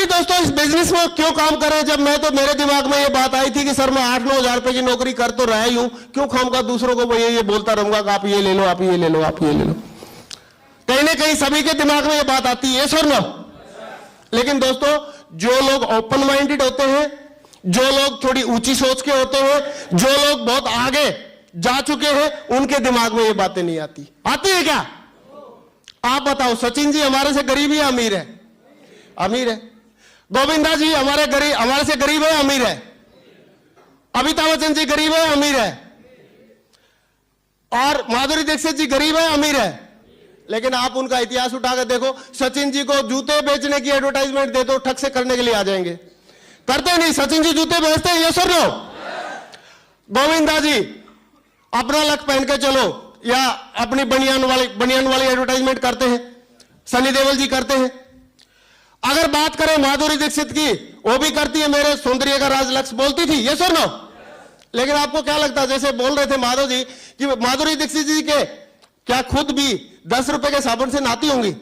आखिर दोस्तों इस बिजनेस में क्यों काम करें, जब मैं तो मेरे दिमाग में ये बात आई थी कि सर मैं 8-9 हजार रुपए की नौकरी कर तो रहा ही हूं, क्यों खामखा दूसरों को ये बोलता रहूंगा कि आप ये ले लो, आप ये ले लो, आप ये ले लो। कहीं ना कहीं सभी के दिमाग में ये बात आती है, सर ना। लेकिन दोस्तों जो लोग ओपन माइंडेड होते हैं, जो लोग थोड़ी ऊंची सोच के होते हैं, जो लोग बहुत आगे जा चुके हैं, उनके दिमाग में ये बातें नहीं आती। आती है क्या? आप बताओ, सचिन जी हमारे से गरीब या अमीर है? अमीर है। गोविंदा जी हमारे से गरीब है, अमीर है? अमिताभ बच्चन जी गरीब है, अमीर है? और माधुरी दीक्षित जी गरीब है, अमीर है? लेकिन आप उनका इतिहास उठाकर देखो, सचिन जी को जूते बेचने की एडवर्टाइजमेंट दे दो, ठग से करने के लिए आ जाएंगे। करते नहीं, सचिन जी जूते बेचते हैं, ये सुन लो। गोविंदा जी अपना लक पहन के चलो, या अपनी बनियान वाली एडवर्टाइजमेंट करते हैं, सनी देओल जी करते हैं। अगर बात करें माधुरी दीक्षित की, वो भी करती है, मेरे सौंदर्य का राज लक्ष्य बोलती थी, ये सुनो। लेकिन आपको क्या लगता है, जैसे बोल रहे थे माधव जी कि माधुरी दीक्षित जी के क्या खुद भी 10 रुपए के साबुन से नहाती होंगी?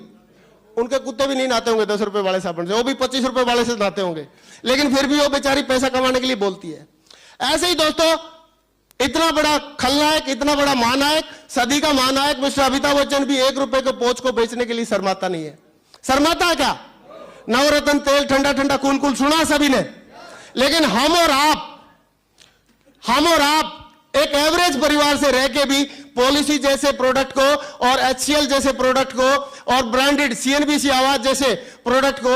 उनके कुत्ते भी नहीं नहाते होंगे 10 रुपए वाले साबुन से, वो भी 25 रुपए वाले से नहाते होंगे, लेकिन फिर भी वो बेचारी पैसा कमाने के लिए बोलती है। ऐसे ही दोस्तों, इतना बड़ा खलनायक, इतना बड़ा महानायक, सदी का महानायक मिस्टर अमिताभ बच्चन भी 1 रुपए के पोंछ को बेचने के लिए शर्माता नहीं है। शर्माता है क्या? नवरत्न तेल ठंडा ठंडा कूल कूल सुना सभी ने। लेकिन हम और आप एक एवरेज परिवार से रह के भी पॉलिसी जैसे प्रोडक्ट को और HCL जैसे प्रोडक्ट को और ब्रांडेड CNBC आवाज जैसे प्रोडक्ट को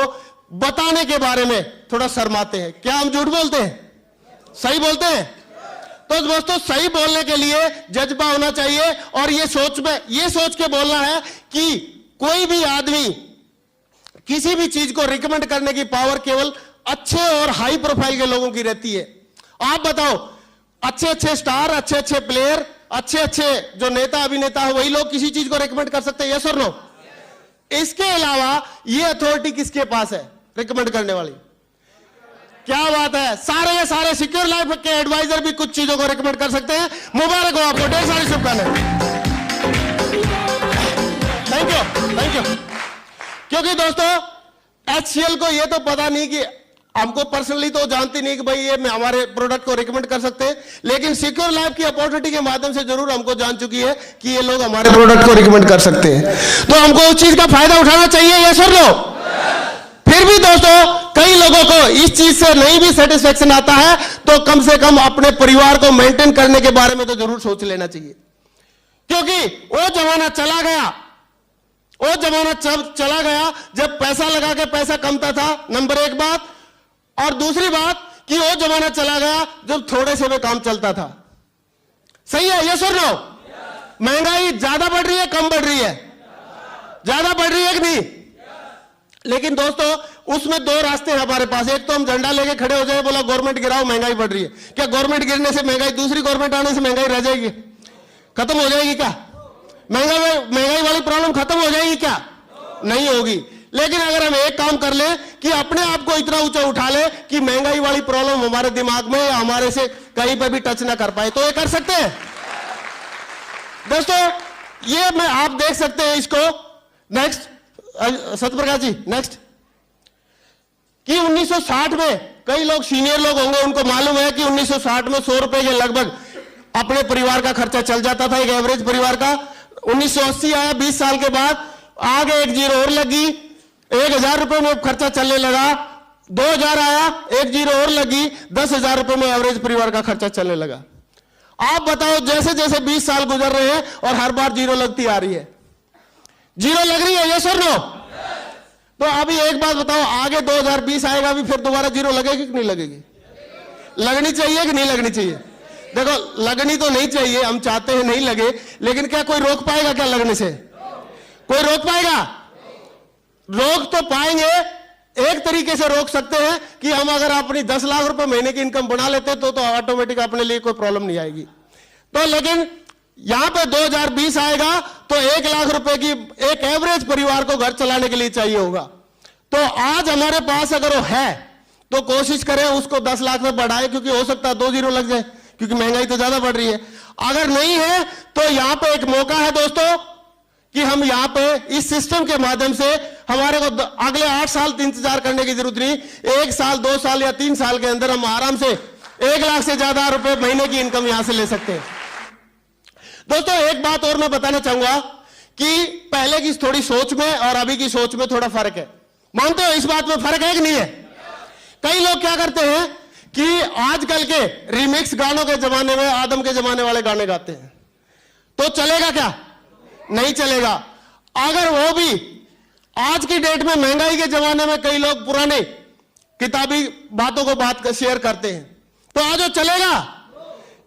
बताने के बारे में थोड़ा शर्माते हैं। क्या हम झूठ बोलते हैं? सही बोलते हैं? तो दोस्तों, सही बोलने के लिए जज्बा होना चाहिए, और ये सोच के बोलना है कि कोई भी आदमी किसी भी चीज को रिकमेंड करने की पावर केवल अच्छे और हाई प्रोफाइल के लोगों की रहती है। आप बताओ, अच्छे स्टार, अच्छे प्लेयर, अच्छे जो नेता अभिनेता है, वही लोग किसी चीज को रिकमेंड कर सकते हैं, यस और नो? इसके अलावा ये अथॉरिटी किसके पास है रिकमेंड करने वाली? क्या बात है, सारे सिक्योर लाइफ के एडवाइजर भी कुछ चीजों को रिकमेंड कर सकते हैं। मुबारक हो आपको, ढेर सारी शुभकामनाएं। Thank you. क्योंकि दोस्तों HCL को ये तो पता नहीं कि हमको पर्सनली तो जानती नहीं कि भाई ये हमारे प्रोडक्ट को रिकमेंड कर सकते हैं, लेकिन सिक्योर लाइफ की अपॉर्चुनिटी के माध्यम से जरूर हमको जान चुकी है कि ये लोग हमारे प्रोडक्ट को रिकमेंड कर सकते हैं। तो हमको उस चीज का फायदा उठाना चाहिए, यस और नो? फिर भी दोस्तों, कई लोगों को इस चीज से नहीं भी सेटिस्फेक्शन आता है, तो कम से कम अपने परिवार को मेंटेन करने के बारे में तो जरूर सोच लेना चाहिए। क्योंकि वो जमाना चला गया जब पैसा लगा के पैसा कमता था, नंबर 1 बात। और दूसरी बात कि वो जमाना चला गया जब थोड़े से में काम चलता था। सही है, यस और नो? महंगाई ज्यादा बढ़ रही है, कम बढ़ रही है? ज्यादा बढ़ रही है कि नहीं? लेकिन दोस्तों, उसमें 2 रास्ते हैं हमारे पास। एक तो हम झंडा लेके खड़े हो जाए, बोला गवर्नमेंट गिराओ, महंगाई बढ़ रही है। क्या गवर्नमेंट गिरने से महंगाई, दूसरी गवर्नमेंट आने से महंगाई रह जाएगी? खत्म हो जाएगी क्या? महंगाई वाली प्रॉब्लम खत्म हो जाएगी क्या? नहीं होगी। लेकिन अगर हम एक काम कर ले कि अपने आप को इतना ऊंचा उठा ले कि महंगाई वाली प्रॉब्लम हमारे दिमाग में या हमारे से कहीं पर भी टच ना कर पाए, तो ये कर सकते हैं दोस्तों। ये आप देख सकते हैं इसको। नेक्स्ट सत्यप्रकाश जी, नेक्स्ट। कि 1960 में, कई लोग सीनियर लोग होंगे, उनको मालूम है कि 1960 में 100 रुपए के लगभग अपने परिवार का खर्चा चल जाता था, एक एवरेज परिवार का। 1980 आया, 20 साल के बाद आगे एक जीरो और लगी, 1000 रुपए में खर्चा चलने लगा। 2000 आया, एक जीरो और लगी, 10,000 रुपए में एवरेज परिवार का खर्चा चलने लगा। आप बताओ, जैसे जैसे 20 साल गुजर रहे हैं और हर बार जीरो लगती आ रही है, जीरो लग रही है, यस और नो? तो अभी एक बात बताओ, आगे 2020 आएगा, अभी फिर दोबारा जीरो लगेगी कि नहीं लगेगी? लगनी चाहिए कि नहीं लगनी चाहिए? देखो, लगनी तो नहीं चाहिए, हम चाहते हैं नहीं लगे, लेकिन क्या कोई रोक पाएगा क्या लगने से? कोई रोक पाएगा? रोक तो पाएंगे, एक तरीके से रोक सकते हैं कि हम अगर अपनी 10 लाख रुपए महीने की इनकम बना लेते तो ऑटोमेटिक अपने लिए कोई प्रॉब्लम नहीं आएगी। तो लेकिन यहां पे 2020 आएगा तो 1 लाख रुपए की एक एवरेज परिवार को घर चलाने के लिए चाहिए होगा। तो आज हमारे पास अगर वो है तो कोशिश करें उसको 10 लाख में बढ़ाए, क्योंकि हो सकता है 2 जीरो लग जाए, क्योंकि महंगाई तो ज्यादा बढ़ रही है। अगर नहीं है तो यहां पे एक मौका है दोस्तों, कि हम यहां पे इस सिस्टम के माध्यम से हमारे को अगले 8 साल इंतजार करने की जरूरत नहीं, 1 साल 2 साल या 3 साल के अंदर हम आराम से 1 लाख से ज्यादा रुपए महीने की इनकम यहां से ले सकते हैं। दोस्तों एक बात और मैं बताना चाहूंगा कि पहले की थोड़ी सोच में और अभी की सोच में थोड़ा फर्क है। मानते हो इस बात में फर्क है कि नहीं है? कई लोग क्या करते हैं कि आजकल के रिमिक्स गानों के जमाने में आदम के जमाने वाले गाने गाते हैं, तो चलेगा क्या? नहीं चलेगा। अगर वो भी आज की डेट में महंगाई के जमाने में कई लोग पुराने किताबी बातों को बात शेयर करते हैं, तो आज वो चलेगा?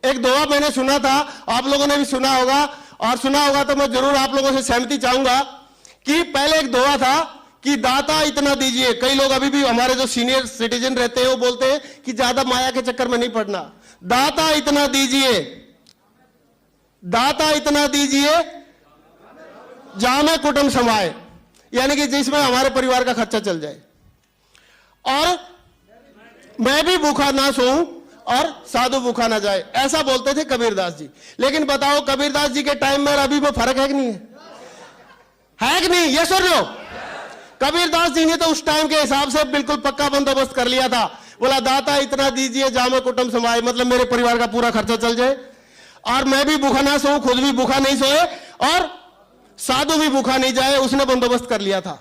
एक दोहा मैंने सुना था, आप लोगों ने भी सुना होगा, और सुना होगा तो मैं जरूर आप लोगों से सहमति चाहूंगा कि पहले एक दोहा था कि दाता इतना दीजिए। कई लोग अभी भी हमारे जो सीनियर सिटीजन रहते हैं वो बोलते हैं कि ज्यादा माया के चक्कर में नहीं पड़ना। दाता इतना दीजिए, दाता इतना दीजिए जामे कुटुंब समाए, यानी कि जिसमें हमारे परिवार का खर्चा चल जाए। और मैं भी भूखा ना सोऊं और साधु भूखा ना जाए, ऐसा बोलते थे कबीरदास जी। लेकिन बताओ कबीरदास जी के टाइम में अभी में फर्क है कि नहीं है कि नहीं? ये सुन लो, कबीरदास जी ने तो उस टाइम के हिसाब से बिल्कुल पक्का बंदोबस्त कर लिया था। बोला दाता इतना दीजिए जामे कुटुंब समाए, मतलब मेरे परिवार का पूरा खर्चा चल जाए, और मैं भी भूखा ना सोऊं, खुद भी भूखा नहीं सोए और साधु भी भूखा नहीं जाए, उसने बंदोबस्त कर लिया था।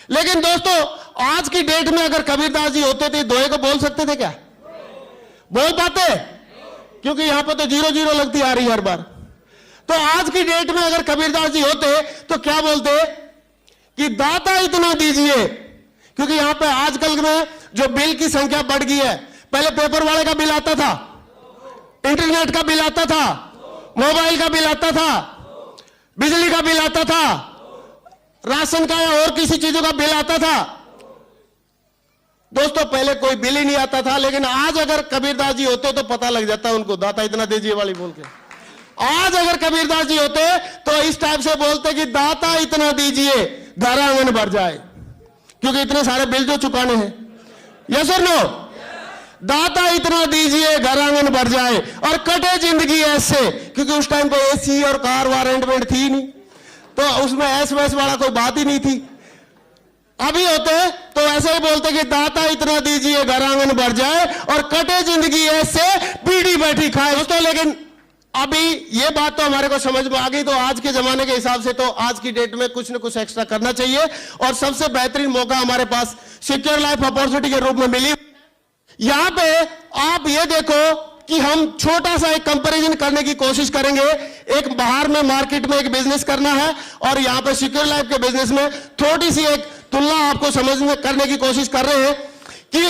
लेकिन दोस्तों आज की डेट में अगर कबीरदास जी होते थे दोहे को बोल सकते थे क्या? बोल पाते? क्योंकि यहां पर तो 0-0 लगती आ रही हर बार। तो आज की डेट में अगर कबीरदास जी होते तो क्या बोलते कि दाता इतना दीजिए, क्योंकि यहां पे आजकल में जो बिल की संख्या बढ़ गई है। पहले पेपर वाले का बिल आता था, इंटरनेट का बिल आता था, मोबाइल का बिल आता था, बिजली का बिल आता था, राशन का या और किसी चीजों का बिल आता था। दोस्तों पहले कोई बिल ही नहीं आता था, लेकिन आज अगर कबीरदास जी होते तो पता लग जाता है उनको, दाता इतना दीजिए वाली बोल के। आज अगर कबीरदास जी होते तो इस टाइप से बोलते कि दाता इतना दीजिए घर आंगन भर जाए, क्योंकि इतने सारे बिल जो चुकाने हैं। यस और नो? दाता इतना दीजिए घर आंगन भर जाए और कटे जिंदगी ऐसे, क्योंकि उस टाइम पे एसी और कार वारंटमेंट थी नहीं, तो उसमें ऐस वैस वाला कोई बात ही नहीं थी। अभी होते तो ऐसे ही बोलते कि दाता इतना दीजिए घर आंगन भर जाए और कटे जिंदगी ऐसे पीढ़ी बैठी खाए। दोस्तों लेकिन अभी ये बात तो हमारे को समझ में आ गई, तो आज के जमाने के हिसाब से तो आज की डेट में कुछ न कुछ एक्स्ट्रा करना चाहिए, और सबसे बेहतरीन मौका हमारे पास सिक्योर लाइफ अपॉर्चुनिटी के रूप में मिली। यहां पे आप ये देखो कि हम छोटा सा एक कंपैरिजन करने की कोशिश करेंगे। एक बाहर में मार्केट में एक बिजनेस करना है और यहां पे सिक्योर लाइफ के बिजनेस में थोड़ी सी एक तुलना आपको समझ में करने की कोशिश कर रहे हैं कि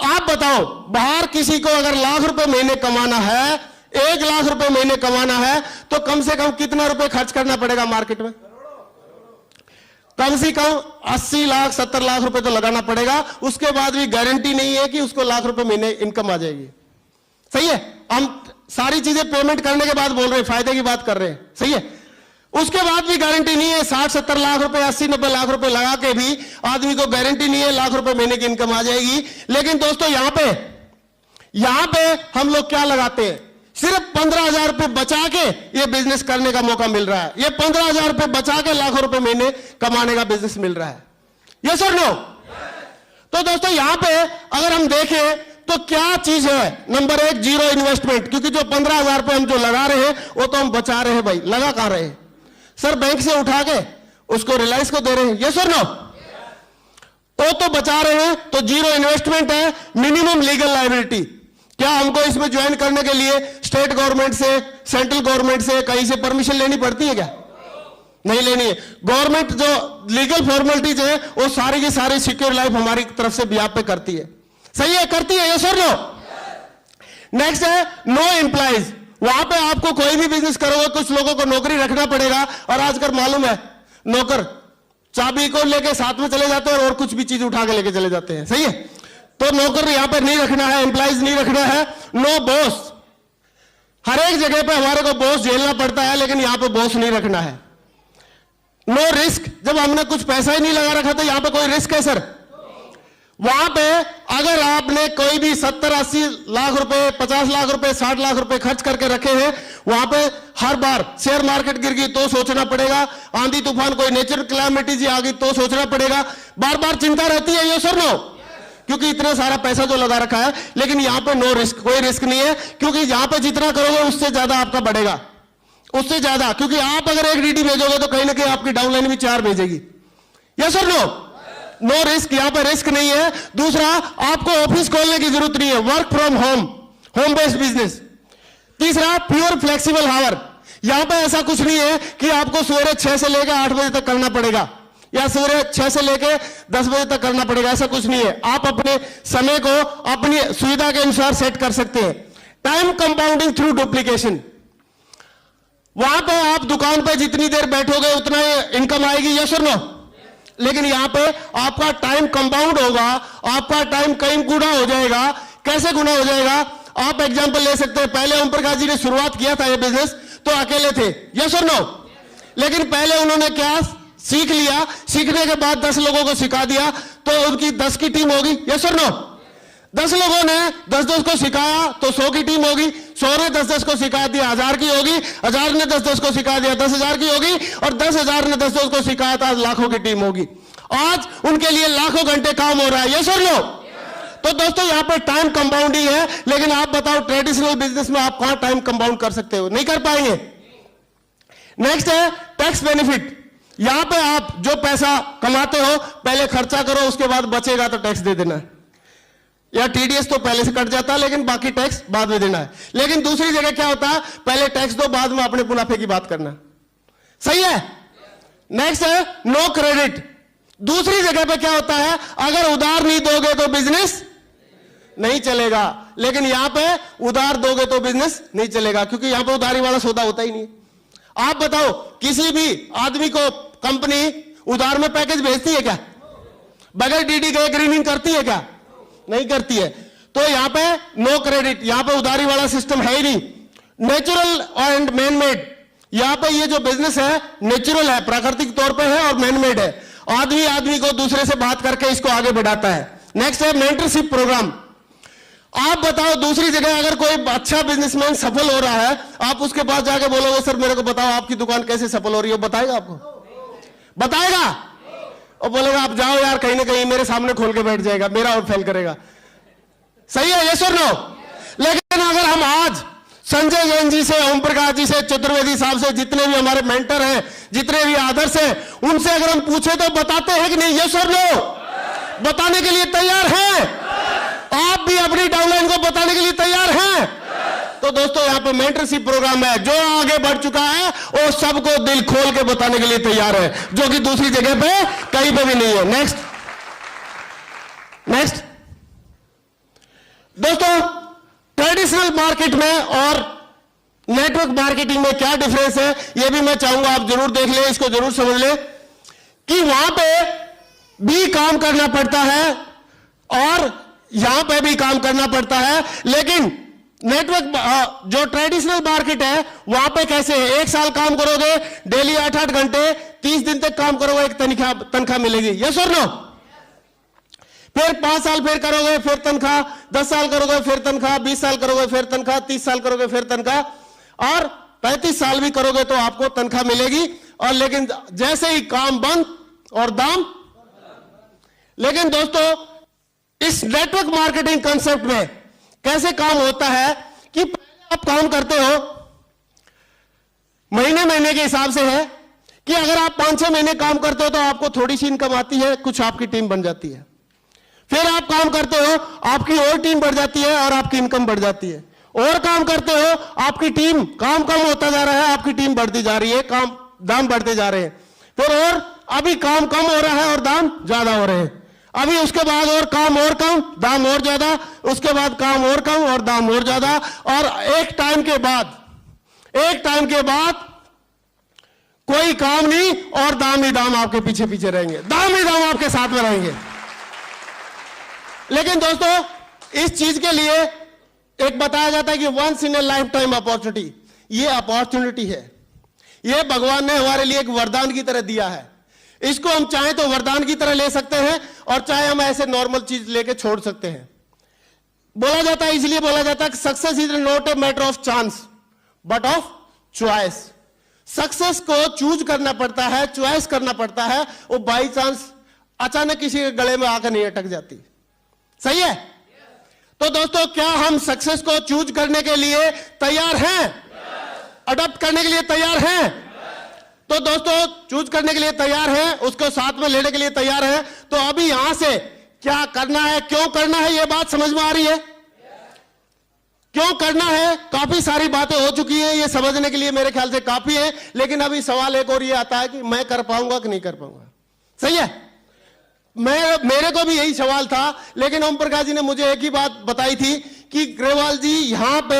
आप बताओ बाहर किसी को अगर लाख रुपए महीने कमाना है, 1 लाख रुपए महीने कमाना है, तो कम से कम कितना रुपए खर्च करना पड़ेगा मार्केट में? कम से कम 80 लाख 70 लाख रुपए तो लगाना पड़ेगा। उसके बाद भी गारंटी नहीं है कि उसको लाख रुपए महीने इनकम आ जाएगी। सही है? हम सारी चीजें पेमेंट करने के बाद बोल रहे हैं, फायदे की बात कर रहे हैं। सही है? उसके बाद भी गारंटी नहीं है। 60-70 लाख रुपए 80-90 लाख रुपए लगा के भी आदमी को गारंटी नहीं है लाख रुपए महीने की इनकम आ जाएगी। लेकिन दोस्तों यहां पे हम लोग क्या लगाते हैं? सिर्फ 15,000 रुपए बचा के ये बिजनेस करने का मौका मिल रहा है। ये 15,000 रुपए बचा के लाखों रुपए महीने कमाने का बिजनेस मिल रहा है। यस और नो? तो दोस्तों यहां पे अगर हम देखें तो क्या चीज है? नंबर 1 जीरो इन्वेस्टमेंट, क्योंकि जो 15,000 रुपए हम जो लगा रहे हैं वो तो हम बचा रहे हैं। भाई लगा कहां रहे हैं सर? बैंक से उठा के उसको रिलायंस को दे रहे हैं। यस और नो? तो बचा रहे हैं, तो जीरो इन्वेस्टमेंट है। मिनिमम लीगल लायबिलिटी, क्या हमको इसमें ज्वाइन करने के लिए स्टेट गवर्नमेंट से, सेंट्रल गवर्नमेंट से कहीं से परमिशन लेनी पड़ती है क्या? नहीं लेनी है। गवर्नमेंट जो लीगल फॉर्मेलिटीज है वो सारी की सारी सिक्योर लाइफ हमारी तरफ से बिहाफ पे करती है। सही है? करती है। यस और नो? नेक्स्ट है नो एम्प्लॉइज। वहां पे आपको कोई भी बिजनेस करोगे कुछ लोगों को नौकरी रखना पड़ेगा, और आजकल मालूम है नौकर चाबी को लेके साथ में चले जाते हैं और कुछ भी चीज उठा के लेके चले जाते हैं। सही है? तो नौकर यहां पर नहीं रखना है, एम्प्लॉइज नहीं रखना है। नो बॉस, हर एक जगह पे हमारे को बॉस झेलना पड़ता है, लेकिन यहां पे बॉस नहीं रखना है। नो रिस्क, जब हमने कुछ पैसा ही नहीं लगा रखा तो यहां पे कोई रिस्क है सर? वहां पे अगर आपने कोई भी 70-80 लाख रुपए, 50 लाख रुपए, 60 लाख रुपए खर्च करके रखे हैं, वहां पे हर बार शेयर मार्केट गिर गई तो सोचना पड़ेगा, आंधी तूफान कोई नेचुरल कैलामिटी आ गई तो सोचना पड़ेगा, बार बार चिंता रहती है, ये सर नो, क्योंकि इतना सारा पैसा जो लगा रखा है। लेकिन यहां पे नो रिस्क, कोई रिस्क नहीं है, क्योंकि यहां पे जितना करोगे उससे ज्यादा आपका बढ़ेगा, उससे ज्यादा, क्योंकि आप अगर एक डीडी भेजोगे तो कहीं ना कहीं आपकी डाउनलाइन भी 4 भेजेगी। यस और नो? नो रिस्क, यहां पर रिस्क नहीं है। दूसरा, आपको ऑफिस खोलने की जरूरत नहीं है, work from home, home based business. तीसरा, प्योर फ्लेक्सिबल हावर, यहां पर ऐसा कुछ नहीं है कि आपको सवेरे 6 से लेकर 8 बजे तक करना पड़ेगा या सवेरे 6 से लेकर 10 बजे तक करना पड़ेगा, ऐसा कुछ नहीं है। आप अपने समय को अपनी सुविधा के अनुसार सेट कर सकते हैं। टाइम कंपाउंडिंग थ्रू डुप्लीकेशन, वहां पे आप दुकान पे जितनी देर बैठोगे उतना इनकम आएगी, यस और नो? लेकिन यहां पे आपका टाइम कंपाउंड होगा, आपका टाइम कई गुना हो जाएगा। कैसे गुना हो जाएगा? आप एग्जांपल ले सकते हैं, पहले ओम प्रकाश जी ने शुरुआत किया था ये बिजनेस तो अकेले थे, यस और नो? लेकिन पहले उन्होंने क्या सीख लिया, सीखने के बाद 10 लोगों को सिखा दिया तो उनकी 10 की टीम होगी, यस और नो? 10 लोगों ने 10-10 को सिखाया तो 100 की टीम होगी, 100 ने 10-10 को सिखा दिया 1000 की होगी, 1000 ने 10-10 को सिखा दिया 10,000 की होगी, और 10,000 ने 10-10 को सिखाया था लाखों की टीम होगी। आज उनके लिए लाखों घंटे काम हो रहा है, यस और नो? तो दोस्तों यहां पे टाइम कंपाउंडिंग है। लेकिन आप बताओ ट्रेडिशनल बिजनेस में आप कहां टाइम कंपाउंड कर सकते हो? नहीं कर पाएंगे। नेक्स्ट है टैक्स बेनिफिट, यहां पे आप जो पैसा कमाते हो पहले खर्चा करो, उसके बाद बचेगा तो टैक्स दे देना है, या टीडीएस तो पहले से कट जाता है लेकिन बाकी टैक्स बाद में देना है। लेकिन दूसरी जगह क्या होता है, पहले टैक्स दो बाद में अपने मुनाफे की बात करना, सही है? नेक्स्ट है नो क्रेडिट, दूसरी जगह पे क्या होता है, अगर उधार नहीं दोगे तो बिजनेस नहीं चलेगा, लेकिन यहां पे उधार दोगे तो बिजनेस नहीं चलेगा, क्योंकि यहां पे उधारी वाला सौदा होता ही नहीं। आप बताओ किसी भी आदमी को कंपनी उधार में पैकेज भेजती है क्या? बगैर डीडी के एग्रीमेंट करती है क्या? नहीं करती है। तो यहां पे नो क्रेडिट, यहां पे उधारी वाला सिस्टम है ही नहीं। नेचुरल एंड मैन मेड, यहां पे ये जो बिजनेस है नेचुरल है, प्राकृतिक तौर पे है, और मैन मेड है, आदमी आदमी को दूसरे से बात करके इसको आगे बढ़ाता है। नेक्स्ट है मेंटरशिप प्रोग्राम। आप बताओ दूसरी जगह अगर कोई अच्छा बिजनेसमैन सफल हो रहा है, आप उसके पास जाके बोलोगे सर मेरे को बताओ आपकी दुकान कैसे सफल हो रही है, बताएगा आपको? बताएगा? और बोलेगा आप जाओ यार, कहीं ना कहीं मेरे सामने खोल के बैठ जाएगा, मेरा और फेल करेगा, सही है, यस और नो? लेकिन अगर हम आज संजय जैन जी से, ओम प्रकाश जी से, चतुर्वेदी साहब से, जितने भी हमारे मेंटर हैं, जितने भी आदर्श हैं, उनसे अगर हम पूछे तो बताते हैं कि नहीं, यस और नो? बताने के लिए तैयार हैं? आप भी अपनी डाउनलाइन को बताने के लिए तैयार हैं? तो दोस्तों यहां पे मेंटरशिप प्रोग्राम है, जो आगे बढ़ चुका है वो सबको दिल खोल के बताने के लिए तैयार है, जो कि दूसरी जगह पे कहीं पे भी नहीं है। नेक्स्ट दोस्तों, ट्रेडिशनल मार्केट में और नेटवर्क मार्केटिंग में क्या डिफरेंस है, ये भी मैं चाहूंगा आप जरूर देख ले, इसको जरूर समझ ले कि वहां पे भी काम करना पड़ता है और यहां पे भी काम करना पड़ता है। लेकिन नेटवर्क जो ट्रेडिशनल मार्केट है वहां पे कैसे है, 1 साल काम करोगे डेली 8-8 घंटे, 30 दिन तक काम करोगे, एक तनख्वाह मिलेगी, यस और नो? फिर 5 साल फिर करोगे फिर तनख्वाह, 10 साल करोगे फिर तनख्वाह, 20 साल करोगे फिर तनख्वाह, 30 साल करोगे फिर तनख्वाह, और 35 साल भी करोगे तो आपको तनख्वाह मिलेगी। और लेकिन जैसे ही काम बंद और दाम। लेकिन दोस्तों इस नेटवर्क मार्केटिंग कंसेप्ट में कैसे काम होता है कि पहले आप काम करते हो महीने के हिसाब से, है कि अगर आप 5-6 महीने काम करते हो तो आपको थोड़ी सी इनकम आती है, कुछ आपकी टीम बन जाती है। फिर आप काम करते हो, आपकी और टीम बढ़ जाती है और आपकी इनकम बढ़ जाती है। और काम करते हो, आपकी टीम काम कम होता जा रहा है, आपकी टीम बढ़ती जा रही है, काम दाम बढ़ते जा रहे हैं। फिर और अभी काम कम हो रहा है और दाम ज्यादा हो रहे हैं। अभी उसके बाद और काम और कम, दाम और ज्यादा, उसके बाद काम और कम और दाम और ज्यादा, और एक टाइम के बाद कोई काम नहीं और दाम ही दाम आपके पीछे पीछे रहेंगे, दाम ही दाम आपके साथ में रहेंगे। लेकिन दोस्तों इस चीज के लिए एक बताया जाता है कि once in a lifetime opportunity, ये अपॉर्चुनिटी है, ये भगवान ने हमारे लिए एक वरदान की तरह दिया है। इसको हम चाहें तो वरदान की तरह ले सकते हैं और चाहे हम ऐसे नॉर्मल चीज लेके छोड़ सकते हैं। बोला जाता है, इसलिए बोला जाता है कि success is not a matter of chance but of choice. Success को चूज करना पड़ता है, चॉइस करना पड़ता है, वो बाई चांस अचानक किसी के गले में आकर नहीं अटक जाती। सही है? तो दोस्तों, क्या हम सक्सेस को चूज करने के लिए तैयार हैं? अडॉप्ट करने के लिए तैयार हैं? तो दोस्तों, चूज करने के लिए तैयार हैं, उसको साथ में लेने के लिए तैयार हैं। तो अभी यहां से क्या करना है, क्यों करना है, यह बात समझ में आ रही है? क्यों करना है? काफी सारी बातें हो चुकी हैं, ये समझने के लिए मेरे ख्याल से काफी है। लेकिन अभी सवाल एक और ये आता है कि मैं कर पाऊंगा कि नहीं कर पाऊंगा। सही है? मेरे को भी यही सवाल था, लेकिन ओम प्रकाश जी ने मुझे एक ही बात बताई थी कि ग्रेवाल जी, यहां पे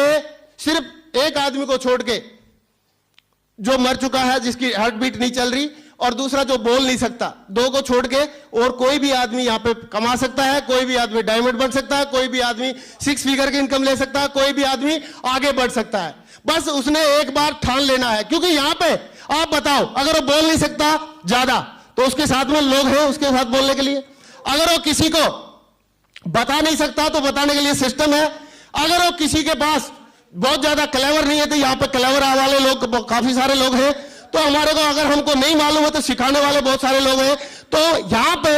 सिर्फ एक आदमी को छोड़ के जो मर चुका है, जिसकी हार्ट बीट नहीं चल रही, और दूसरा जो बोल नहीं सकता, दो को छोड़ के और कोई भी आदमी यहां पे कमा सकता है, कोई भी आदमी डायमंड बन सकता है, कोई भी आदमी 6 फिगर की इनकम ले सकता है, कोई भी आदमी आगे बढ़ सकता है। बस उसने एक बार ठान लेना है। क्योंकि यहां पे आप बताओ, अगर वो बोल नहीं सकता ज्यादा तो उसके साथ में लोग हैं उसके साथ बोलने के लिए। अगर वो किसी को बता नहीं सकता तो बताने के लिए सिस्टम है। अगर वो किसी के पास बहुत ज्यादा क्लेवर नहीं है तो यहां पे क्लेवर वाले लोग काफी सारे लोग हैं। तो हमारे को अगर हमको नहीं मालूम है तो सिखाने वाले बहुत सारे लोग हैं। तो यहां पे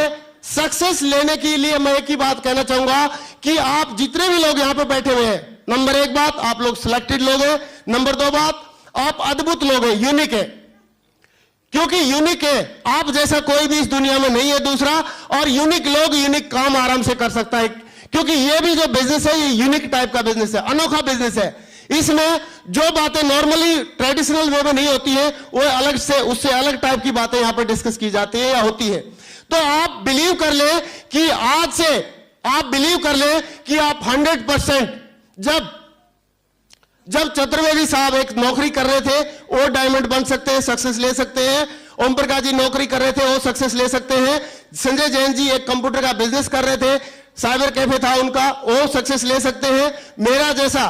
सक्सेस लेने के लिए मैं एक ही बात कहना चाहूंगा कि आप जितने भी लोग यहां पे बैठे हुए हैं, नंबर 1 बात, आप लोग सिलेक्टेड लोग हैं। नंबर 2 बात, आप अद्भुत लोग हैं, यूनिक है। क्योंकि यूनिक है, आप जैसा कोई भी इस दुनिया में नहीं है दूसरा। और यूनिक लोग यूनिक काम आराम से कर सकता है। क्योंकि ये भी जो बिजनेस है, ये यूनिक टाइप का बिजनेस है, अनोखा बिजनेस है। इसमें जो बातें नॉर्मली ट्रेडिशनल वे में नहीं होती है, वो अलग से, उससे अलग टाइप की बातें यहां पर डिस्कस की जाती है या होती है। तो आप बिलीव कर ले कि आज से आप बिलीव कर ले कि आप 100% जब चतुर्वेदी साहब एक नौकरी कर रहे थे, वो डायमंड बन सकते हैं, सक्सेस ले सकते हैं। ओम प्रकाश जी नौकरी कर रहे थे, वो सक्सेस ले सकते हैं। संजय जैन जी एक कंप्यूटर का बिजनेस कर रहे थे, साइबर कैफे था उनका, वो सक्सेस ले सकते हैं। मेरा जैसा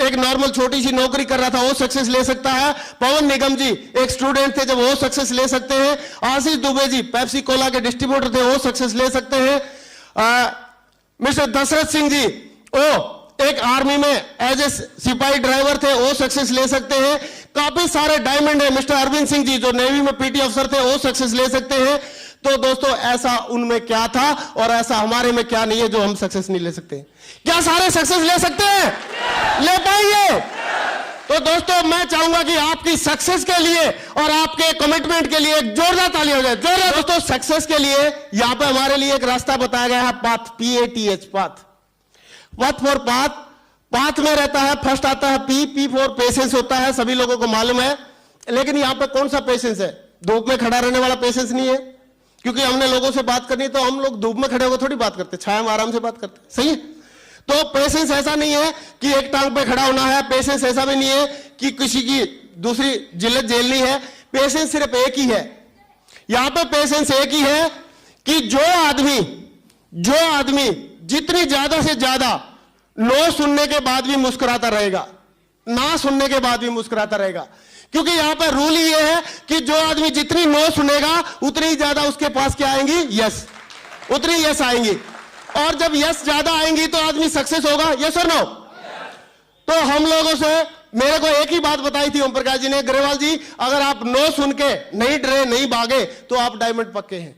एक नॉर्मल छोटी सी नौकरी कर रहा था, वो सक्सेस ले सकता है। पवन निगम जी एक स्टूडेंट थे, जब वो सक्सेस ले सकते हैं। आशीष दुबे जी पेप्सी कोला के डिस्ट्रीब्यूटर थे, वो सक्सेस ले सकते हैं। मिस्टर दशरथ सिंह जी वो एक आर्मी में एज ए सिपाही ड्राइवर थे, वो सक्सेस ले सकते हैं। काफी सारे डायमंड है। मिस्टर अरविंद सिंह जी जो नेवी में पीटी अफसर थे, वो सक्सेस ले सकते हैं। तो दोस्तों, ऐसा उनमें क्या था और ऐसा हमारे में क्या नहीं है जो हम सक्सेस नहीं ले सकते? क्या सारे सक्सेस ले सकते हैं? ले पाएंगे? तो दोस्तों, मैं चाहूंगा कि आपकी सक्सेस के लिए और आपके कमिटमेंट के लिए एक जोरदार ताली हो जाए। जोरदार। दोस्तों, सक्सेस के लिए यहां पे हमारे लिए एक रास्ता बताया गया है, path, PATH, path. What for path? Path में रहता है, फर्स्ट आता है P फॉर पेशेंस होता है, सभी लोगों को मालूम है। लेकिन यहां पे कौन सा पेशेंस है? धूप में खड़ा रहने वाला पेशेंस नहीं है। क्योंकि हमने लोगों से बात करनी है तो हम लोग धूप में खड़े होकर थोड़ी बात करते, छाया में आराम से बात करते। सही है? तो पेशेंस ऐसा नहीं है कि एक टांग पे खड़ा होना है। पेशेंस ऐसा भी नहीं है कि किसी की दूसरी जिल्लत झेलनी है। पेशेंस सिर्फ एक ही है। यहां पे पेशेंस एक ही है कि जो आदमी जितनी ज्यादा से ज्यादा नो सुनने के बाद भी मुस्कुराता रहेगा, ना सुनने के बाद भी मुस्कुराता रहेगा। क्योंकि यहां पर रूल ये है कि जो आदमी जितनी नो सुनेगा उतनी ज्यादा उसके पास क्या आएंगी? यस, उतनी यस आएंगी। और जब यस ज्यादा आएंगी तो आदमी सक्सेस होगा। यस और नो? तो हम लोगों से मेरे को एक ही बात बताई थी ओम प्रकाश जी ने, ग्रेवाल जी अगर आप नो सुन के नहीं डरे, नहीं भागे तो आप डायमंड पक्के हैं।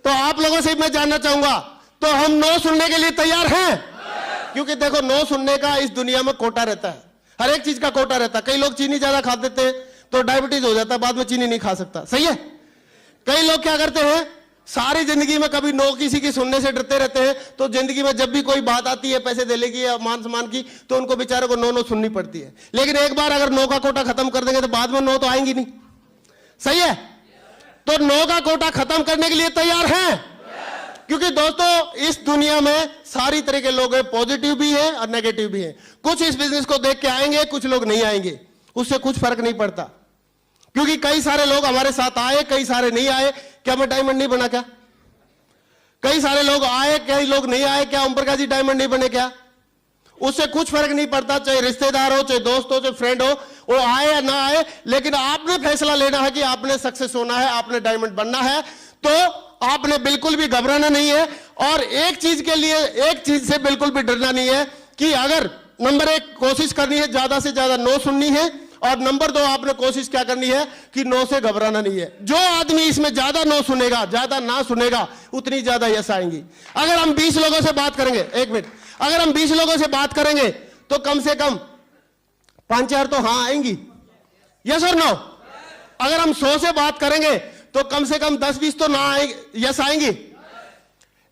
तो आप लोगों से मैं जानना चाहूंगा, तो हम नो सुनने के लिए तैयार हैं? क्योंकि देखो, नो सुनने का इस दुनिया में कोटा रहता है, हर एक चीज का कोटा रहता है। कई लोग चीनी ज्यादा खा देते हैं तो डायबिटीज हो जाता है, बाद में चीनी नहीं खा सकता। सही है? कई लोग क्या करते हैं, सारी जिंदगी में कभी नो किसी की सुनने से डरते रहते हैं, तो जिंदगी में जब भी कोई बात आती है पैसे देने की या मान सम्मान की, तो उनको बेचारे को नो सुननी पड़ती है। लेकिन एक बार अगर नो का कोटा खत्म कर देंगे तो बाद में नो तो आएंगी नहीं। सही है? तो नो का कोटा खत्म करने के लिए तैयार हैं? क्योंकि दोस्तों, इस दुनिया में सारी तरह के लोग हैं, पॉजिटिव भी हैं और नेगेटिव भी हैं। कुछ इस बिजनेस को देख के आएंगे, कुछ लोग नहीं आएंगे, उससे कुछ फर्क नहीं पड़ता। क्योंकि कई सारे लोग हमारे साथ आए, कई सारे नहीं आए। क्या मैं डायमंड नहीं बना? क्या कई सारे लोग आए, कई लोग नहीं आए, क्या ओम प्रकाश जी डायमंड नहीं बने? क्या उससे कुछ फर्क नहीं पड़ता। चाहे रिश्तेदार हो, चाहे दोस्त हो, चाहे फ्रेंड हो, वो आए या ना आए, लेकिन आपने फैसला लेना है कि आपने सक्सेस होना है, आपने डायमंड बनना है। तो आपने बिल्कुल भी घबराना नहीं है, और एक चीज के लिए, एक चीज से बिल्कुल भी डरना नहीं है कि अगर नंबर 1 कोशिश करनी है ज्यादा से ज्यादा नो सुननी है, और नंबर 2 आपने कोशिश क्या करनी है कि नो से घबराना नहीं है। जो आदमी इसमें ज्यादा नो सुनेगा, ज्यादा ना सुनेगा, उतनी ज्यादा यस आएंगी। अगर हम 20 लोगों से बात करेंगे, एक मिनट, अगर हम 20 लोगों से बात करेंगे तो कम से कम 5-4 तो हाँ आएंगी, यस और नो। अगर हम 100 से बात करेंगे तो कम से कम 10-20 तो ना आएंगे, यस आएंगी।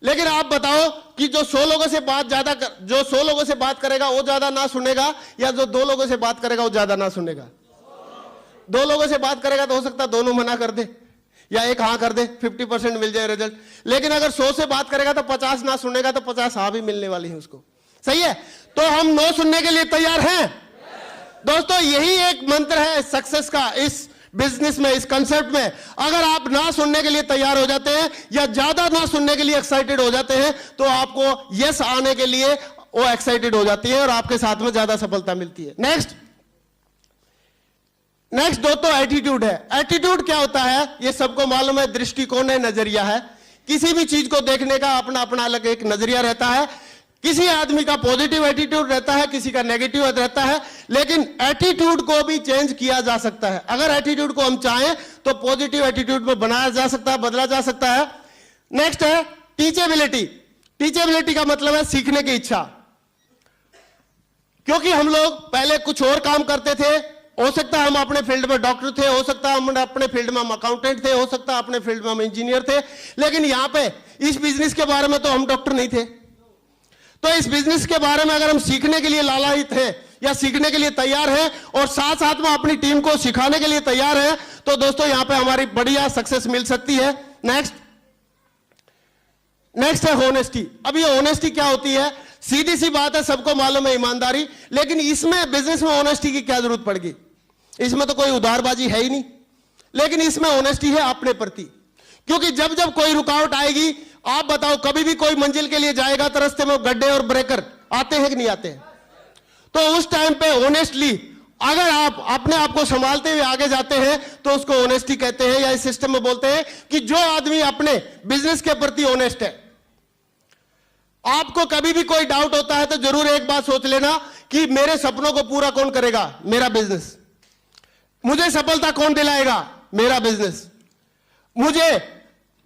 लेकिन आप बताओ कि जो 100 लोगों से बात जो 100 लोगों से बात करेगा वो ज्यादा ना सुनेगा, या जो 2 लोगों से बात करेगा वो ज्यादा ना सुनेगा? 2 लोगों से बात करेगा तो हो सकता है दोनों मना कर दे या एक हाँ कर दे, 50% मिल जाए रिजल्ट। लेकिन अगर 100 से बात करेगा तो 50 ना सुनेगा, तो 50 हाँ भी मिलने वाली है उसको। सही है? तो हम नो सुनने के लिए तैयार हैं दोस्तों। यही एक मंत्र है सक्सेस का इस बिजनेस में, इस कंसेप्ट में। अगर आप ना सुनने के लिए तैयार हो जाते हैं या ज्यादा ना सुनने के लिए एक्साइटेड हो जाते हैं, तो आपको यस आने के लिए वो एक्साइटेड हो जाती है और आपके साथ में ज्यादा सफलता मिलती है। नेक्स्ट दोस्तों एटीट्यूड है। एटीट्यूड क्या होता है ये सबको मालूम है, दृष्टिकोण है, नजरिया है। किसी भी चीज को देखने का अपना अपना अलग एक नजरिया रहता है। किसी आदमी का पॉजिटिव एटीट्यूड रहता है, किसी का नेगेटिव रहता है, लेकिन एटीट्यूड को भी चेंज किया जा सकता है। अगर एटीट्यूड को हम चाहें तो पॉजिटिव एटीट्यूड में बनाया जा सकता है, बदला जा सकता है। नेक्स्ट है टीचेबिलिटी। टीचेबिलिटी का मतलब है सीखने की इच्छा। क्योंकि हम लोग पहले कुछ और काम करते थे, हो सकता है हम अपने फील्ड में डॉक्टर थे, हो सकता है हम अपने फील्ड में हम अकाउंटेंट थे, हो सकता है अपने फील्ड में हम इंजीनियर थे, लेकिन यहां पे इस बिजनेस के बारे में तो हम डॉक्टर नहीं थे। तो इस बिजनेस के बारे में अगर हम सीखने के लिए लालायित हैं या सीखने के लिए तैयार हैं और साथ साथ में अपनी टीम को सिखाने के लिए तैयार हैं, तो दोस्तों यहां पे हमारी बढ़िया सक्सेस मिल सकती है। नेक्स्ट है होनेस्टी। अब ये होनेस्टी क्या होती है? सीधी सी बात है, सबको मालूम है ईमानदारी, लेकिन इसमें बिजनेस में होनेस्टी की क्या जरूरत पड़ेगी? इसमें तो कोई उधारबाजी है ही नहीं, लेकिन इसमें होनेस्टी है अपने प्रति। क्योंकि जब जब कोई रुकावट आएगी, आप बताओ कभी भी कोई मंजिल के लिए जाएगा तो रास्ते में गड्ढे और ब्रेकर आते हैं कि नहीं आते हैं? तो उस टाइम पे ऑनेस्टली अगर आप अपने आप को संभालते हुए आगे जाते हैं तो उसको ऑनेस्टी कहते हैं, या इस सिस्टम में बोलते हैं कि जो आदमी अपने बिजनेस के प्रति ऑनेस्ट है। आपको कभी भी कोई डाउट होता है तो जरूर एक बात सोच लेना कि मेरे सपनों को पूरा कौन करेगा? मेरा बिजनेस। मुझे सफलता कौन दिलाएगा? मेरा बिजनेस। मुझे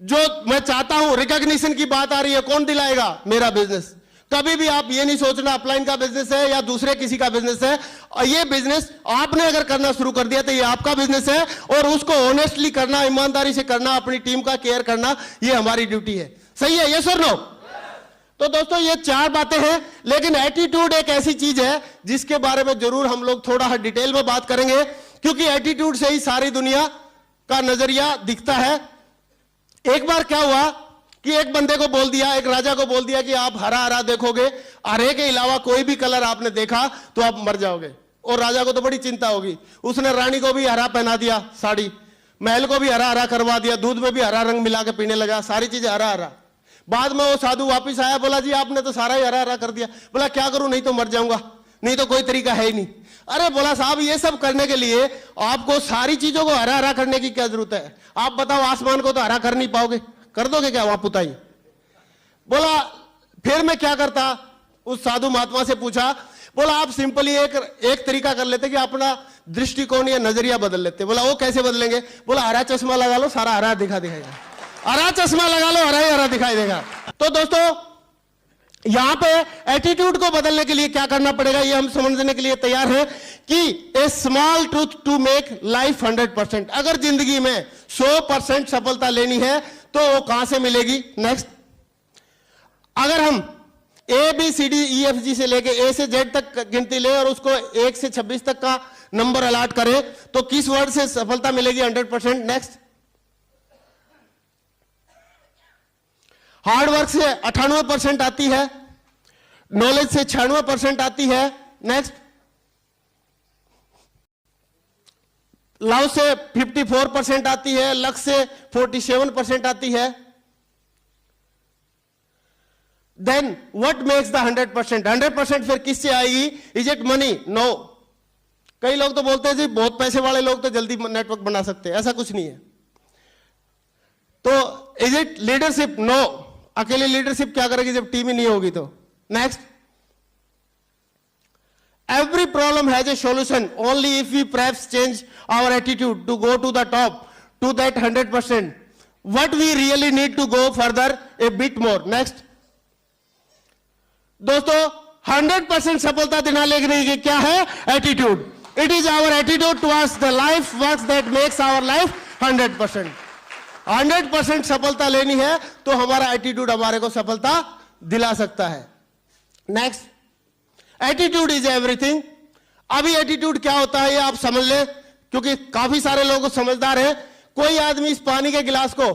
जो मैं चाहता हूं रिकॉग्निशन की बात आ रही है, कौन दिलाएगा? मेरा बिजनेस। कभी भी आप ये नहीं सोचना अपलाइन का बिजनेस है या दूसरे किसी का बिजनेस है। और ये बिजनेस आपने अगर करना शुरू कर दिया तो ये आपका बिजनेस है, और उसको ऑनेस्टली करना, ईमानदारी से करना, अपनी टीम का केयर करना, ये हमारी ड्यूटी है। सही है? यस और नो? तो दोस्तों ये 4 बातें हैं, लेकिन एटीट्यूड एक ऐसी चीज है जिसके बारे में जरूर हम लोग थोड़ा डिटेल में बात करेंगे, क्योंकि एटीट्यूड से ही सारी दुनिया का नजरिया दिखता है। एक बार क्या हुआ कि एक बंदे को बोल दिया, एक राजा को बोल दिया कि आप हरा हरा देखोगे, हरे के अलावा कोई भी कलर आपने देखा तो आप मर जाओगे। और राजा को तो बड़ी चिंता होगी। उसने रानी को भी हरा पहना दिया साड़ी, महल को भी हरा हरा करवा दिया, दूध में भी हरा रंग मिला के पीने लगा, सारी चीजें हरा हरा। बाद में वो साधु वापिस आया, बोला जी आपने तो सारा ही हरा हरा कर दिया। बोला क्या करूं, नहीं तो मर जाऊंगा, नहीं तो कोई तरीका है ही नहीं। अरे बोला साहब ये सब करने के लिए आपको सारी चीजों को हरा हरा करने की क्या जरूरत है? आप बताओ आसमान को तो हरा कर नहीं पाओगे, कर दोगे क्या वहां पुताई? बोला फिर मैं क्या करता? उस साधु महात्मा से पूछा। बोला आप सिंपली एक तरीका कर लेते कि अपना दृष्टिकोण या नजरिया बदल लेते। बोला वो कैसे बदलेंगे? बोला हरा चश्मा लगा लो, सारा हरा दिखाएगा। हरा चश्मा लगा लो, हरा ही हरा दिखाई देगा। तो दोस्तों यहां पे एटीट्यूड को बदलने के लिए क्या करना पड़ेगा ये हम समझने के लिए तैयार हैं कि a small truth to make life 100%। अगर जिंदगी में 100% सफलता लेनी है तो वो कहां से मिलेगी? नेक्स्ट, अगर हम ABCDEFG से लेके A से Z तक गिनती ले और उसको 1 से 26 तक का नंबर अलॉट करें तो किस वर्ड से सफलता मिलेगी 100%? नेक्स्ट, हार्ड वर्क से 98% आती है, नॉलेज से 96% आती है। नेक्स्ट, लव से 54% आती है, लक से 47% आती है। Then what makes the 100%? 100% फिर किससे आएगी? Is it money? नो। कई लोग तो बोलते हैं जी बहुत पैसे वाले लोग तो जल्दी नेटवर्क बना सकते हैं, ऐसा कुछ नहीं है। तो इज इट लीडरशिप? नो। अकेले लीडरशिप क्या करेगी जब टीम ही नहीं होगी तो? Next, every problem has a solution only if we perhaps change our attitude to go to the top, to that 100%. What we really need to go further a bit more. Next, दोस्तों 100% सफलता दिलाने के लिए क्या है? Attitude. It is our attitude towards the life works that makes our life 100%. 100% सफलता लेनी है तो हमारा एटीट्यूड हमारे को सफलता दिला सकता है. Next, attitude is everything. अभी एटीट्यूड क्या होता है ये आप समझ ले, क्योंकि काफी सारे लोग समझदार हैं. कोई आदमी इस पानी के गिलास को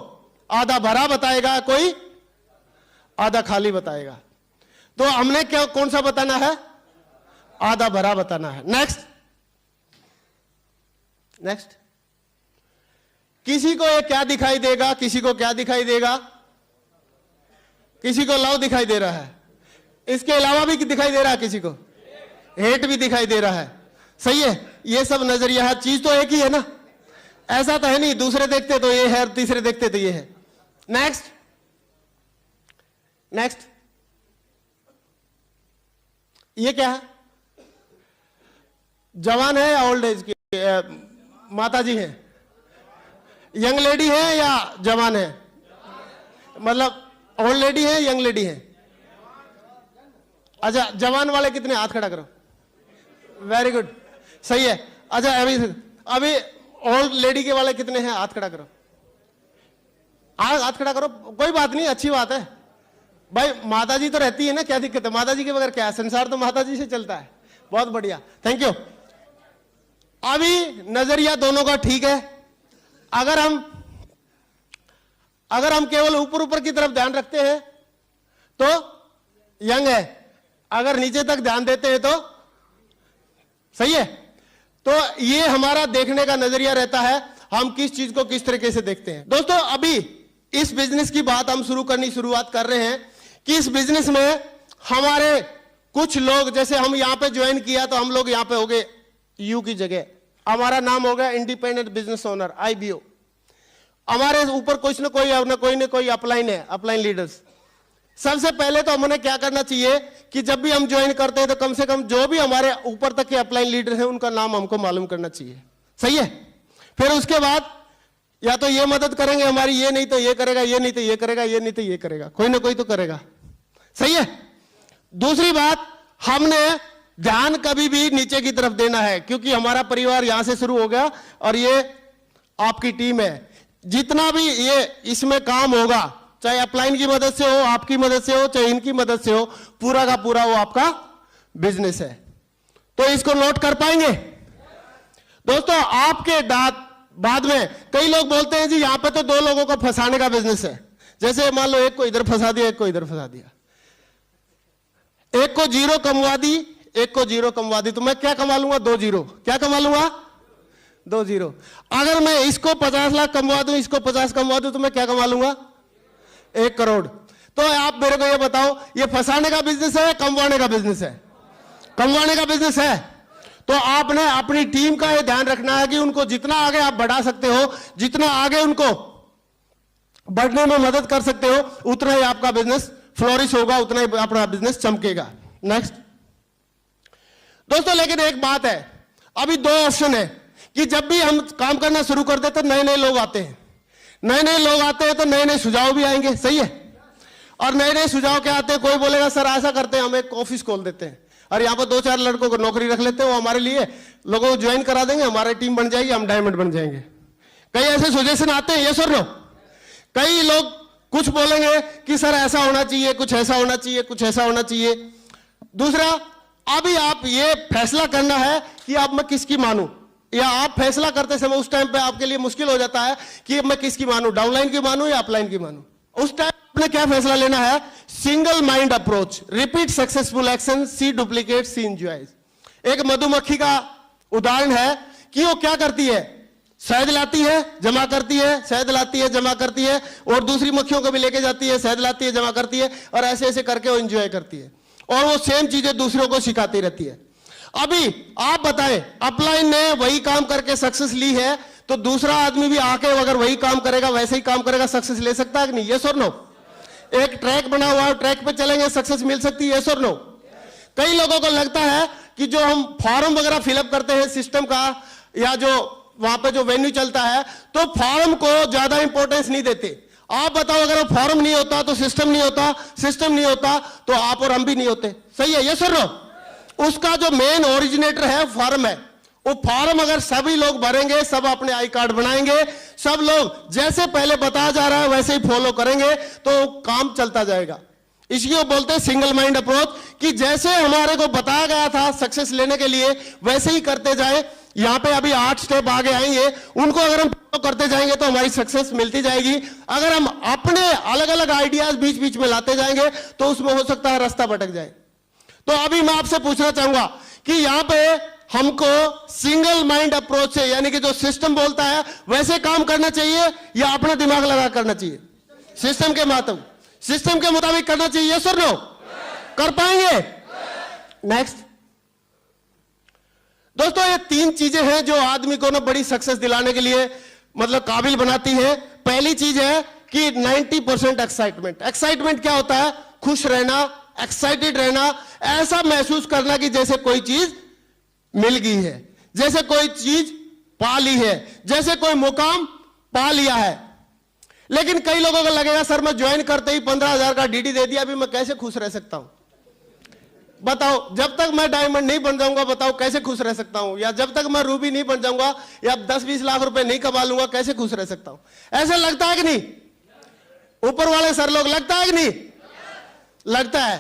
आधा भरा बताएगा, कोई आधा खाली बताएगा. तो हमने क्या कौन सा बताना है? आधा भरा बताना है. नेक्स्ट, नेक्स्ट, किसी को ये क्या दिखाई देगा? किसी को क्या दिखाई देगा? किसी को लव दिखाई दे रहा है, इसके अलावा भी दिखाई दे रहा है, किसी को हेट भी दिखाई दे रहा है. सही है, ये सब नजरिया है. चीज तो एक ही है ना, ऐसा तो है नहीं दूसरे देखते तो ये है, तीसरे देखते तो ये है. नेक्स्ट, नेक्स्ट, ये क्या है? जवान है या ओल्ड एज की माता जी है? यंग लेडी है या जवान है? मतलब ओल्ड लेडी है, यंग लेडी है? अच्छा, जवान वाले कितने? हाथ खड़ा करो. वेरी गुड, सही है. अच्छा, अभी ओल्ड लेडी के वाले कितने हैं? हाथ खड़ा करो. हाथ खड़ा करो, कोई बात नहीं, अच्छी बात है भाई. माता जी तो रहती है ना, क्या दिक्कत है? माता जी के बगैर क्या है? संसार तो माता जी से चलता है. बहुत बढ़िया, थैंक यू. अभी नजरिया दोनों का ठीक है. अगर हम केवल ऊपर ऊपर की तरफ ध्यान रखते हैं तो यंग है, अगर नीचे तक ध्यान देते हैं तो सही है. तो ये हमारा देखने का नजरिया रहता है, हम किस चीज को किस तरीके से देखते हैं. दोस्तों, अभी इस बिजनेस की बात हम शुरुआत कर रहे हैं कि इस बिजनेस में हमारे कुछ लोग, जैसे हम यहां पे ज्वाइन किया तो हम लोग यहां पे हो गए यू की जगह, हमारा नाम हो गया इंडिपेंडेंट बिजनेस ओनर, IBO. हमारे ऊपर कुछ न कोई अपलाइन है, अपलाइन लीडर्स. सबसे पहले तो हमें क्या करना चाहिए कि जब भी हम ज्वाइन करते हैं तो कम से कम जो भी हमारे ऊपर तक के अपलाइन लीडर हैं उनका नाम हमको मालूम करना चाहिए. सही है. फिर उसके बाद या तो ये मदद करेंगे हमारी, ये नहीं तो ये करेगा, ये नहीं तो ये करेगा, ये नहीं तो ये करेगा, कोई ना कोई तो करेगा. सही है. दूसरी बात, हमने ध्यान कभी भी नीचे की तरफ देना है, क्योंकि हमारा परिवार यहां से शुरू हो गया और ये आपकी टीम है. जितना भी ये इसमें काम होगा, चाहे अपलाइन की मदद से हो, आपकी मदद से हो, चाहे इनकी मदद से हो, पूरा का पूरा वो आपका बिजनेस है. तो इसको नोट कर पाएंगे दोस्तों? आपके बाद में कई लोग बोलते हैं जी यहां पे तो दो लोगों को फंसाने का बिजनेस है. जैसे मान लो एक को इधर फंसा दिया, एक को इधर फंसा दिया, एक को जीरो कमवा दी, एक को जीरो कमवा दी, तो मैं क्या कमा लूंगा? 2 जीरो. क्या कमा लूंगा? 2 जीरो. अगर मैं इसको 50 लाख कमवा दूं, इसको 50 कमवा दूं, तो मैं क्या कमा लूंगा? 1 करोड़. तो आप मेरे को ये बताओ, ये फंसाने का बिजनेस है, कमवाने का बिजनेस है? कमवाने का बिजनेस है. तो आपने अपनी टीम का ये ध्यान रखना है कि उनको जितना आगे आप बढ़ा सकते हो, जितना आगे उनको बढ़ने में मदद कर सकते हो, उतना ही आपका बिजनेस फ्लोरिश होगा, उतना ही अपना बिजनेस चमकेगा. नेक्स्ट दोस्तों, लेकिन एक बात है, अभी 2 ऑप्शन है कि जब भी हम काम करना शुरू कर देते तो नए नए लोग आते हैं. नए नए लोग आते हैं तो नए नए सुझाव भी आएंगे. सही है. और नए नए सुझाव क्या आते हैं? कोई बोलेगा सर ऐसा करते हैं, हम एक ऑफिस खोल देते हैं और यहाँ पर 2-4 लड़कों को नौकरी रख लेते हैं, वो हमारे लिए लोगों को ज्वाइन करा देंगे, हमारी टीम बन जाएगी, हम डायमंड बन जाएंगे. कई ऐसे सजेशन आते हैं, ये सर नो. कई लोग कुछ बोलेंगे कि सर ऐसा होना चाहिए, कुछ ऐसा होना चाहिए, कुछ ऐसा होना चाहिए. दूसरा, अभी आप ये फैसला करना है कि अब मैं किसकी मानूं, या आप फैसला करते समय उस टाइम पे आपके लिए मुश्किल हो जाता है कि मैं किसकी मानूं, डाउनलाइन की मानूं या अपलाइन की मानूं. उस टाइम आपने क्या फैसला लेना है? Single mind approach, repeat successful action, see duplicate, see enjoy. एक मधुमक्खी का उदाहरण है कि वो क्या करती है? शहद लाती है, जमा करती है, शहद लाती है, जमा करती है, और दूसरी मक्खियों को भी लेके जाती है, शहद लाती है, जमा करती है, और ऐसे ऐसे करके वो एंजॉय करती है, और वो सेम चीजें दूसरों को सिखाती रहती है. अभी आप बताएं, अपलाइन ने वही काम करके सक्सेस ली है, तो दूसरा आदमी भी आके अगर वही काम करेगा, वैसे ही काम करेगा, सक्सेस ले सकता है कि नहीं? यस और नो? एक ट्रैक बना हुआ है, ट्रैक पे चलेंगे, सक्सेस मिल सकती है? यस और नो? कई लोगों को लगता है कि जो हम फॉर्म वगैरह फिलअप करते हैं सिस्टम का, या जो वहां पे जो वेन्यू चलता है, तो फॉर्म को ज्यादा इंपॉर्टेंस नहीं देते। आप बताओ, अगर वो फॉर्म नहीं होता तो सिस्टम नहीं होता, सिस्टम नहीं होता तो आप और हम भी नहीं होते। सही है? यस और नो? उसका जो मेन ओरिजिनेटर है फॉर्म है। वो फॉर्म अगर सभी लोग भरेंगे, सब अपने आई कार्ड बनाएंगे, सब लोग जैसे पहले बताया जा रहा है वैसे ही फॉलो करेंगे, तो काम चलता जाएगा। इसलिए बोलते हैं सिंगल माइंड अप्रोच, कि जैसे हमारे को बताया गया था सक्सेस लेने के लिए वैसे ही करते जाए। यहां पे अभी 8 स्टेप आगे आएंगे, उनको अगर हम फॉलो करते जाएंगे तो हमारी सक्सेस मिलती जाएगी। अगर हम अपने अलग अलग आइडियाज बीच बीच में लाते जाएंगे तो उसमें हो सकता है रास्ता भटक जाए। तो अभी मैं आपसे पूछना चाहूंगा कि यहां पे हमको सिंगल माइंड अप्रोच से, यानी कि जो सिस्टम बोलता है वैसे काम करना चाहिए या अपना दिमाग लगा करना चाहिए? सिस्टम के मुताबिक करना चाहिए। यस और नो? कर पाएंगे? नेक्स्ट दोस्तों, ये 3 चीजें हैं जो आदमी को ना बड़ी सक्सेस दिलाने के लिए मतलब काबिल बनाती है। पहली चीज है कि 90% एक्साइटमेंट। एक्साइटमेंट क्या होता है? खुश रहना, एक्साइटेड रहना, ऐसा महसूस करना कि जैसे कोई चीज मिल गई है, जैसे कोई चीज पा ली है, जैसे कोई मुकाम पा लिया है। लेकिन कई लोगों को लगेगा सर मैं ज्वाइन करते ही 15,000 का डीडी दे दिया, अभी मैं कैसे खुश रह सकता हूं? बताओ, जब तक मैं डायमंड नहीं बन जाऊंगा बताओ कैसे खुश रह सकता हूं? या जब तक मैं रूबी नहीं बन जाऊंगा या 10-20 लाख रुपए नहीं कमा लूंगा कैसे खुश रह सकता हूं? ऐसा लगता है कि नहीं? ऊपर वाले सर लोग, लगता है कि नहीं? लगता है।